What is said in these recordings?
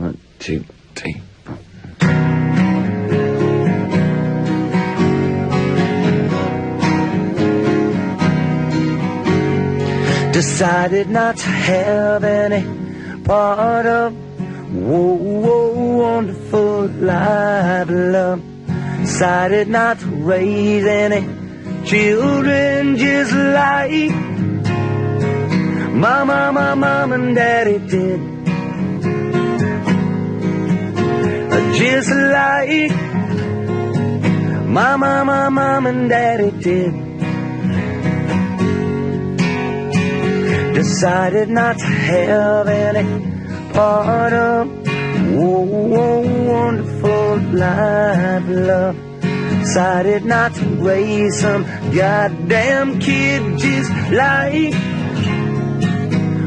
1, 2, 3. Decided not to have any part of wonderful life love. Decided not to raise any children just like my mom and daddy did. Just like my mom and daddy did. Decided not to have any part of wonderful life love. Decided not to raise some goddamn kid just like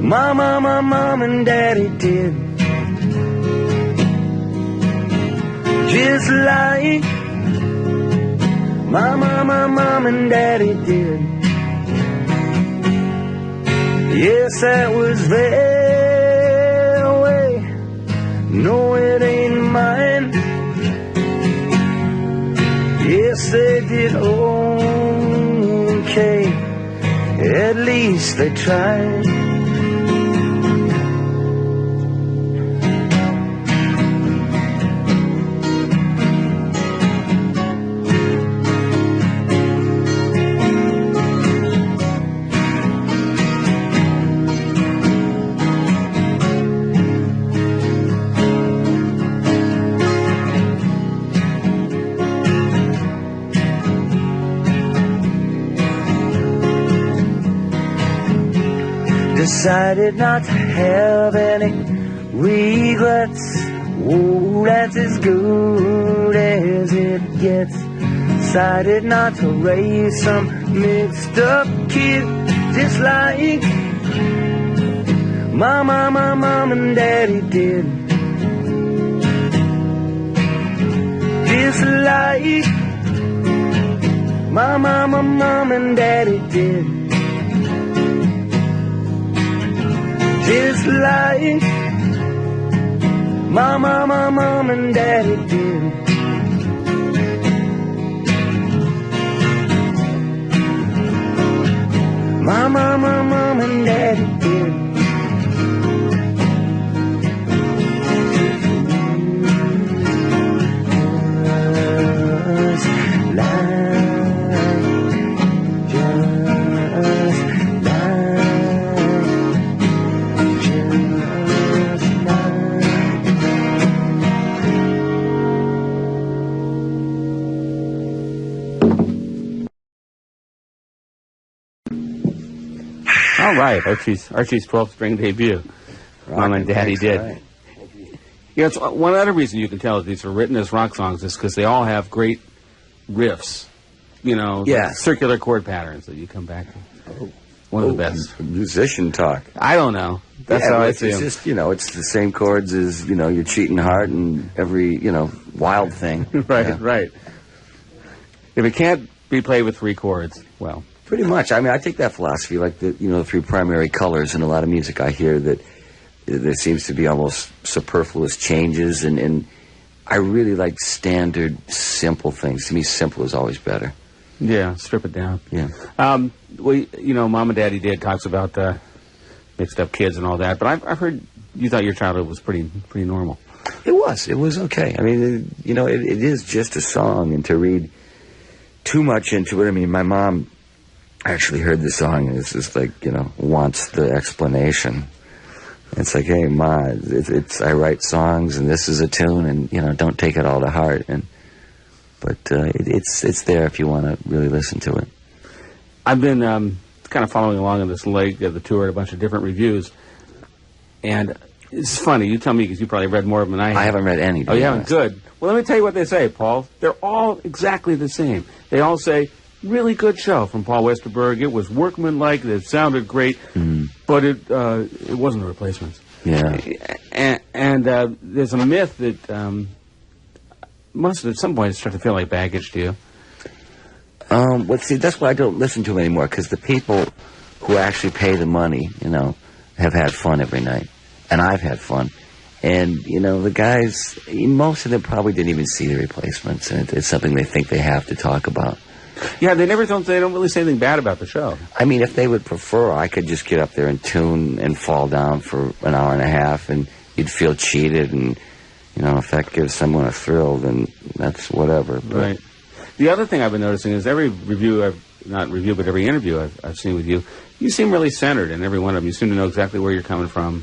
my mom and daddy did. Just like my mom and daddy did. Yes, that was their way. No, it ain't mine. Yes, they did okay. At least they tried. Decided not to have any regrets. Oh, that's as good as it gets. Decided not to raise some mixed up kid just like my mom and daddy did. Just like my mom and daddy did. Just like my mom and daddy did. My mom and daddy did. All right, Archie's 12th string debut. Mom and Daddy did. Right. You know, it's one other reason you can tell that these are written as rock songs is because they all have great riffs. You know, yeah, circular chord patterns that you come back to. One of the best. Musician talk. I don't know. That's how I see them. It's just, you know, it's the same chords as, you know, your cheating heart and every, you know, wild thing. Right, right. If it can't be played with 3 chords, well. Pretty much. I mean, I take that philosophy, like the, you know, the 3 primary colors in a lot of music I hear, that there seems to be almost superfluous changes, and I really like standard, simple things. To me, simple is always better. Yeah, strip it down. Yeah. Well, you know, Mom and Daddy did talks about mixed up kids and all that, but I've heard you thought your childhood was pretty normal. It was okay. I mean, you know, it is just a song, and to read too much into it, I mean, my mom actually heard the song and it's just like, you know, wants the explanation. It's like, hey, Ma, it's I write songs and this is a tune, and, you know, don't take it all to heart. But it's there if you want to really listen to it. I've been kind of following along on this leg of the tour at a bunch of different reviews, and it's funny. You tell me, because you probably read more of them than I have. I haven't read any. Oh, you haven't? Good. Well, let me tell you what they say, Paul. They're all exactly the same. They all say, really good show from Paul Westerberg. It was workmanlike. It sounded great, but it wasn't the Replacements. Yeah. And there's a myth that must at some point start to feel like baggage to you. Well, see, that's why I don't listen to them anymore, because the people who actually pay the money, you know, have had fun every night. And I've had fun. And, you know, the guys, most of them probably didn't even see the replacements, and it's something they think they have to talk about. Yeah, they don't really say anything bad about the show. I mean, if they would prefer, I could just get up there and tune and fall down for an hour and a half, and you'd feel cheated, and, you know, if that gives someone a thrill, then that's whatever. But right. The other thing I've been noticing is every review every interview I've seen with you, you seem really centered in every one of them. You seem to know exactly where you're coming from,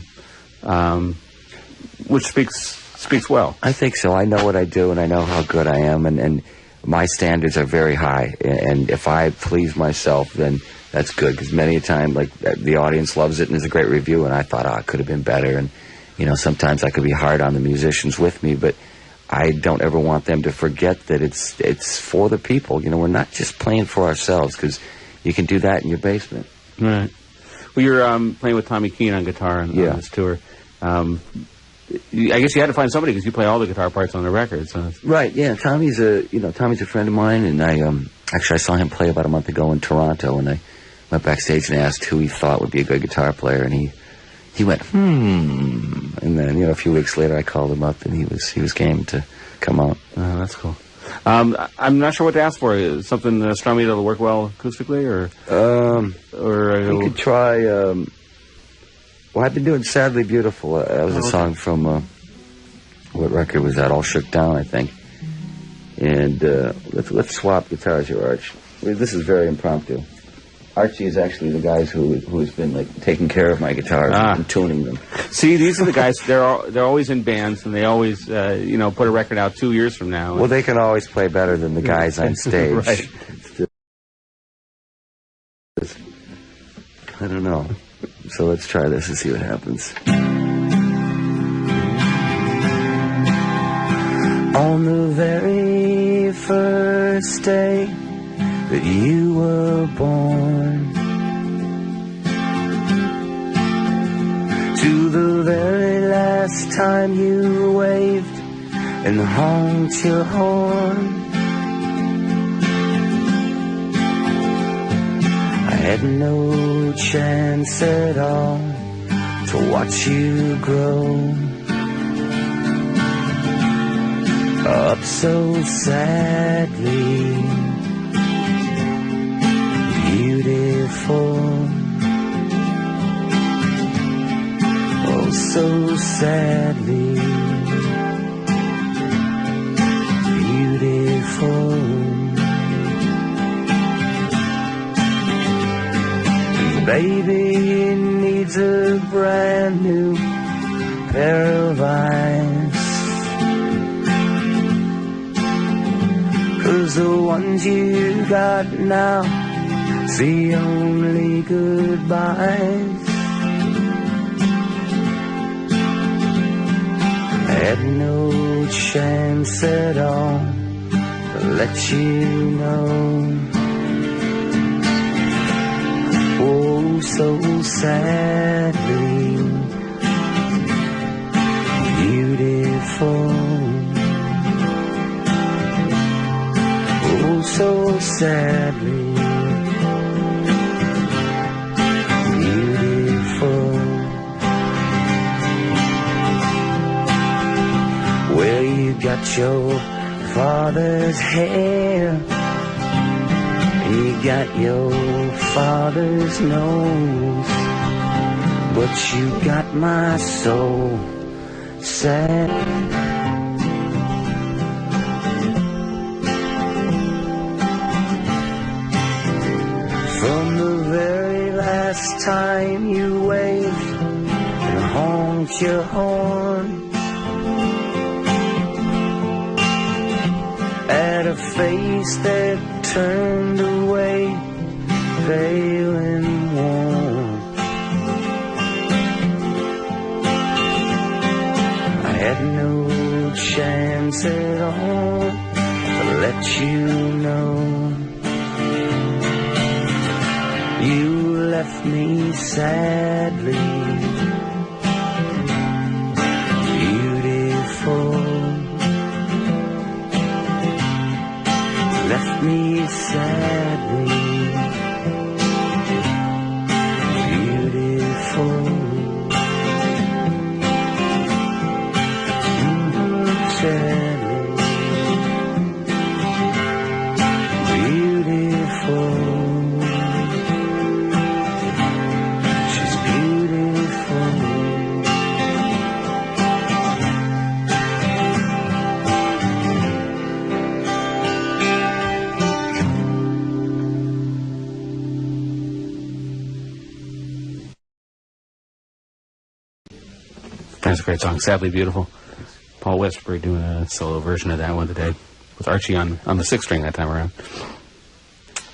which speaks well. I think so. I know what I do, and I know how good I am, and my standards are very high, and if I please myself, then that's good, because many a time, like, the audience loves it and it's a great review, and I thought, it could have been better, and, you know, sometimes I could be hard on the musicians with me, but I don't ever want them to forget that it's for the people. You know, we're not just playing for ourselves, because you can do that in your basement. Right. Well, you're playing with Tommy Keene on guitar on this tour. I guess you had to find somebody, because you play all the guitar parts on the record. So. Right. Yeah. Tommy's a friend of mine, and I saw him play about a month ago in Toronto, and I went backstage and asked who he thought would be a good guitar player, and he went and then, you know, a few weeks later I called him up, and he was game to come out. Oh, that's cool. I'm not sure what to ask for. Is something strummy that'll work well acoustically, or we could try. Well, I've been doing "Sadly Beautiful." That was a song from what record was that? All Shook Down, I think. And let's swap guitars here, Arch. This is very impromptu. Archie is actually the guys who's been, like, taking care of my guitars and tuning them. See, these are the guys. They're always in bands, and they always put a record out 2 years from now. Well, they can always play better than the guys on stage. Right. I don't know. So let's try this and see what happens. On the very first day that you were born, to the very last time you waved and honked your horn, I had no chance at all to watch you grow up so sadly beautiful, oh so sadly beautiful. Baby needs a brand new pair of eyes, 'cause the ones you got now see only goodbyes. I had no chance at all to let you know, oh so sadly beautiful, oh so sadly beautiful. Well, you got your father's hair, and you got your father's nose, but you got my soul sad. From the very last time you waved and honked your horn at a face that turned away, pale and warm, I had no chance at all to let you know. You left me sadly beautiful, left me sadly beautiful. That's a great song. Sadly Beautiful. Paul Westerberg doing a solo version of that one today with Archie on the sixth string that time around.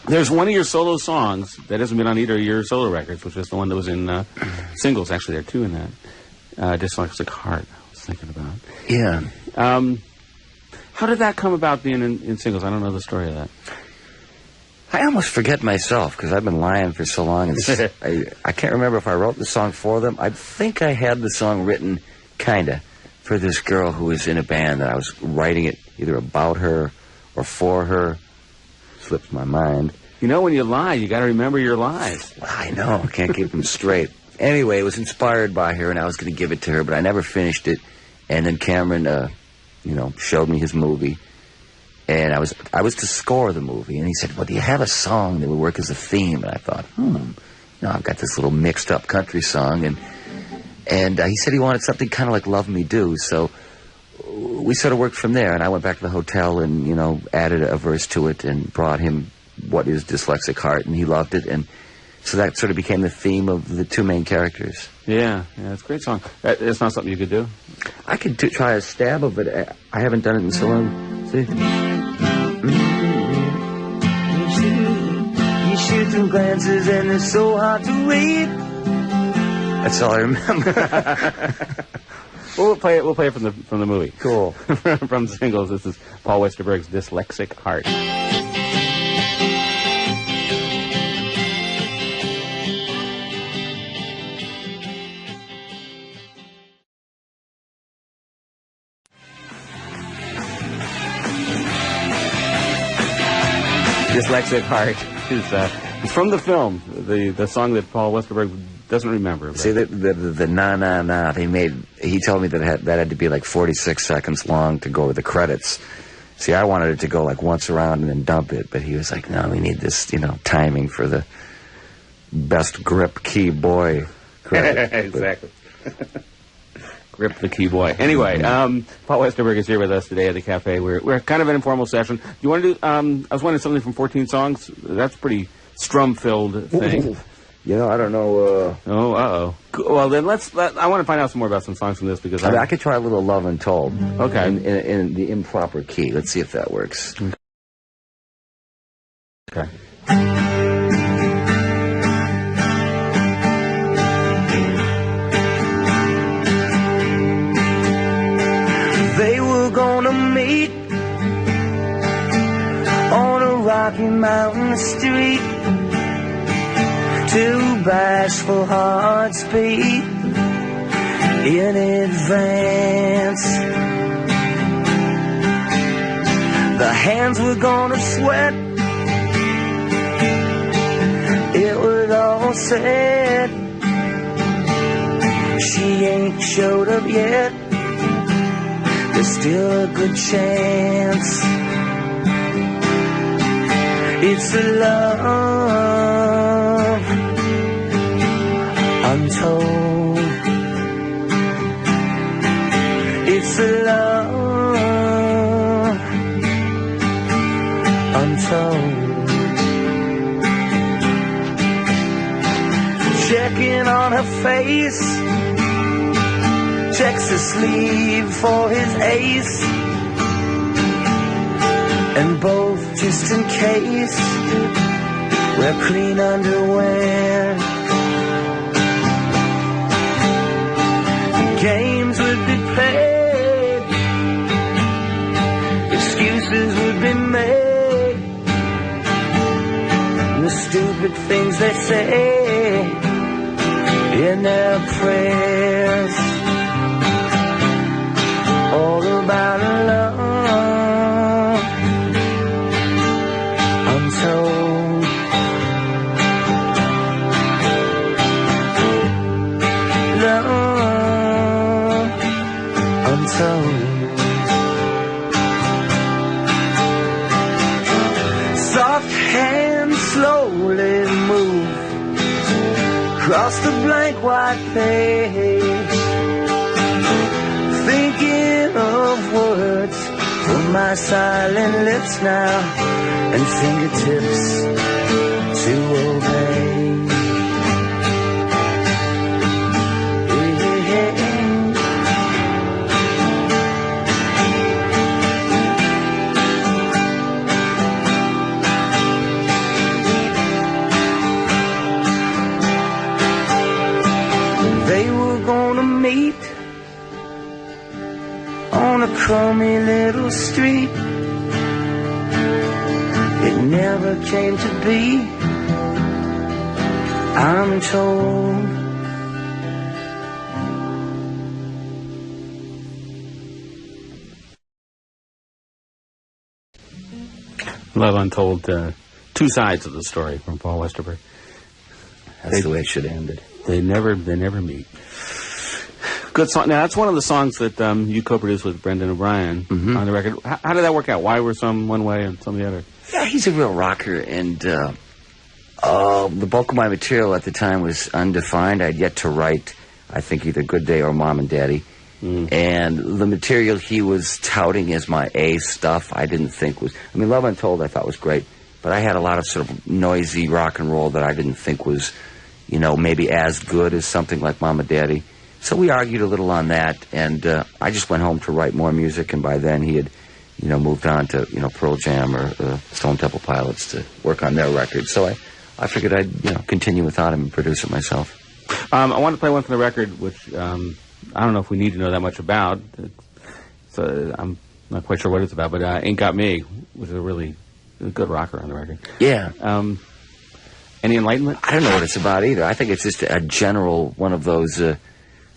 There's one of your solo songs that hasn't been on either of your solo records, which is the one that was in singles. Actually, there are two in that. Dyslexic Heart, I was thinking about. Yeah. How did that come about being in singles? I don't know the story of that. I almost forget myself because I've been lying for so long. I can't remember if I wrote the song for them. I think I had the song written, kinda, for this girl who was in a band that I was writing it either about her or for her. Slips my mind. You know, when you lie, you got to remember your lies. I know. I can't keep them straight. Anyway, it was inspired by her, and I was going to give it to her, but I never finished it. And then Cameron, showed me his movie. And I was to score the movie, and he said, well, do you have a song that would work as a theme? And I thought, I've got this little mixed-up country song. And he said he wanted something kind of like Love Me Do. So we sort of worked from there, and I went back to the hotel and, added a verse to it and brought him What Is Dyslexic Heart, and he loved it. And so that sort of became the theme of the two main characters. Yeah, it's a great song. It's not something you could do? I could try a stab of it. I haven't done it in so long. See? You shoot them glances and they're so hard to read. That's all I remember. We'll play it from the movie. Cool. From the singles, this is Paul Westerberg's Dyslexic Heart. Dyslexic Heart is from the film, the song that Paul Westerberg doesn't remember. But. See, the na, he told me that had to be like 46 seconds long to go with the credits. See, I wanted it to go like once around and then dump it, but he was like, no, we need this, timing for the best grip key boy credit. Exactly. Grip the key boy. Anyway, Paul Westerberg is here with us today at the cafe. We're kind of an informal session. Do you want to do, I was wondering something from 14 Songs? That's a pretty strum-filled thing. I don't know. Well, then I want to find out some more about some songs from this because I could try a little Love Untold. Okay. In the improper key. Let's see if that works. Okay. They were gonna meet on a rocky mountain street. Two bashful hearts beat in advance. The hands were gonna sweat. It was all said. She ain't showed up yet. There's still a good chance. It's a love untold. It's a love untold. Checking on her face, checks the sleeve for his ace, and both just in case wear clean underwear. Games would be played, excuses would be made, and the stupid things they say in their prayers, all about love untold. Love untold. Soft hands slowly move across the blank white page, thinking of words from my silent lips now, and fingertips to obey. on a crummy little street. It never came to be, I'm told. Love Untold, two sides of the story from Paul Westerberg. That's the way it should have ended. They never meet. Good song. Now, that's one of the songs that you co-produced with Brendan O'Brien on the record. How did that work out? Why were some one way and some the other? Yeah, he's a real rocker, and the bulk of my material at the time was undefined. I'd yet to write, I think, either Good Day or Mom and Daddy. And the material he was touting as my A stuff, I didn't think was... I mean, Love Untold I thought was great, but I had a lot of sort of noisy rock and roll that I didn't think was, you know, maybe as good as something like Mom and Daddy. So we argued a little on that, and I just went home to write more music, and by then he had, you know, moved on to, you know, Pearl Jam or Stone Temple Pilots to work on their records. So I figured I'd, you know, continue without him and produce it myself. I want to play one from the record, which... I don't know if we need to know that much about. So I'm not quite sure what it's about, but Ain't Got Me was a really good rocker on the record. Yeah. Any enlightenment? I don't know what it's about either. I think it's just a general one of those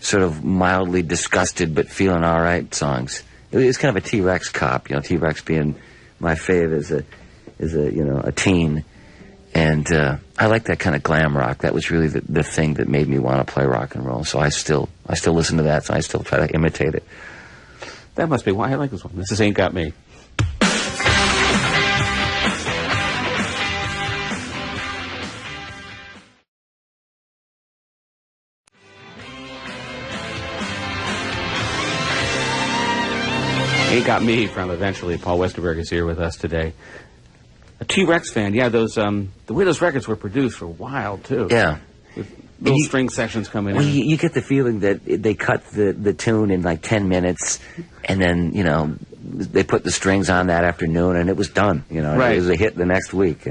sort of mildly disgusted but feeling all right songs. It's kind of a T-Rex cop, you know, T-Rex being my fave as a you know, a teen. And I like that kind of glam rock. That was really the thing that made me want to play rock and roll. So I still listen to that, so I still try to imitate it. That must be why I like this one. This is Ain't Got Me. Ain't Got Me from Eventually. Paul Westerberg is here with us today. A T-Rex fan, yeah. Those the way those records were produced were wild too. Yeah, with little string sections coming in. You get the feeling that they cut the tune in like 10 minutes, and then, you know, they put the strings on that afternoon, and it was done. You know, right. It was a hit the next week.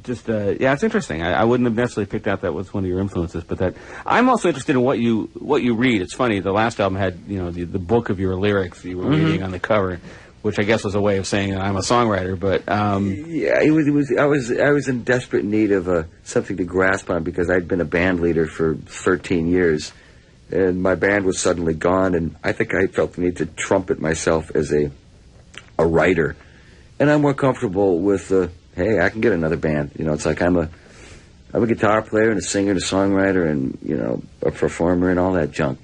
Just yeah, it's interesting. I wouldn't have necessarily picked out that was one of your influences, but that I'm also interested in what you read. It's funny. The last album had, you know, the book of your lyrics you were reading on the cover, which I guess was a way of saying I'm a songwriter, but... Yeah, I was in desperate need of something to grasp on because I'd been a band leader for 13 years, and my band was suddenly gone, and I think I felt the need to trumpet myself as a writer. And I'm more comfortable with, hey, I can get another band. You know, it's like I'm a guitar player and a singer and a songwriter and, you know, a performer and all that junk.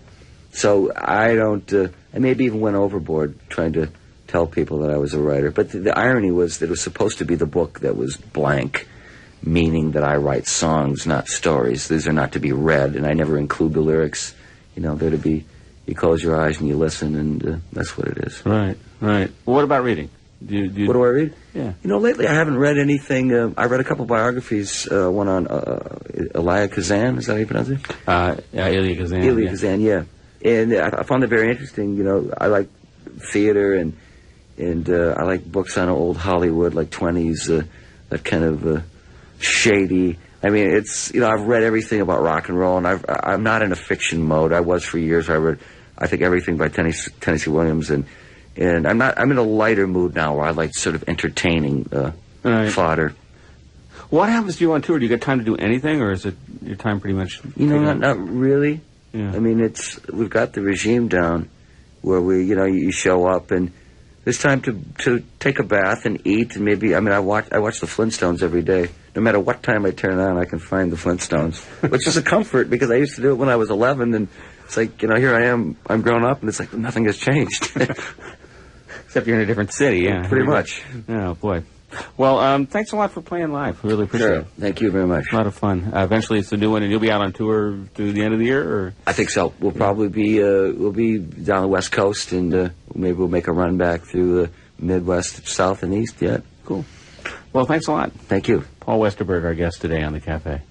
So I don't... I maybe even went overboard trying to tell people that I was a writer. But the irony was that it was supposed to be the book that was blank, meaning that I write songs, not stories. These are not to be read, and I never include the lyrics. You know, they're to be, you close your eyes and you listen, and that's what it is. Right, right. Well, what about reading? What do I read? Yeah. You know, lately I haven't read anything. I read a couple biographies, one on Elia Kazan, is that how you pronounce it? Yeah, Elia Kazan. Elia Kazan, yeah. And I found it very interesting. You know, I like theater, and I like books on old Hollywood, like 20s, that kind of shady. I mean, it's, you know, I've read everything about rock and roll, and I'm not in a fiction mode. I was for years. I read, I think, everything by Tennessee Williams, and I'm in a lighter mood now, where I like sort of entertaining fodder. What happens to you on tour? Do you get time to do anything, or is it your time pretty much? You know, not really. Yeah. I mean, we've got the regime down, where you show up and there's time to take a bath and eat, and maybe, I mean, I watch the Flintstones every day. No matter what time I turn on, I can find the Flintstones, which is a comfort because I used to do it when I was 11, and it's like, you know, here I am, I'm grown up, and it's like nothing has changed. Except you're in a different city, yeah. Pretty much. Oh, boy. Well, thanks a lot for playing live. Really appreciate it. Thank you very much. A lot of fun. Eventually, it's a new one, and you'll be out on tour through the end of the year, or? I think so. We'll probably be we'll be down the West Coast, and maybe we'll make a run back through the Midwest, South, and East yet. Cool. Well, thanks a lot. Thank you. Paul Westerberg, our guest today on the Cafe.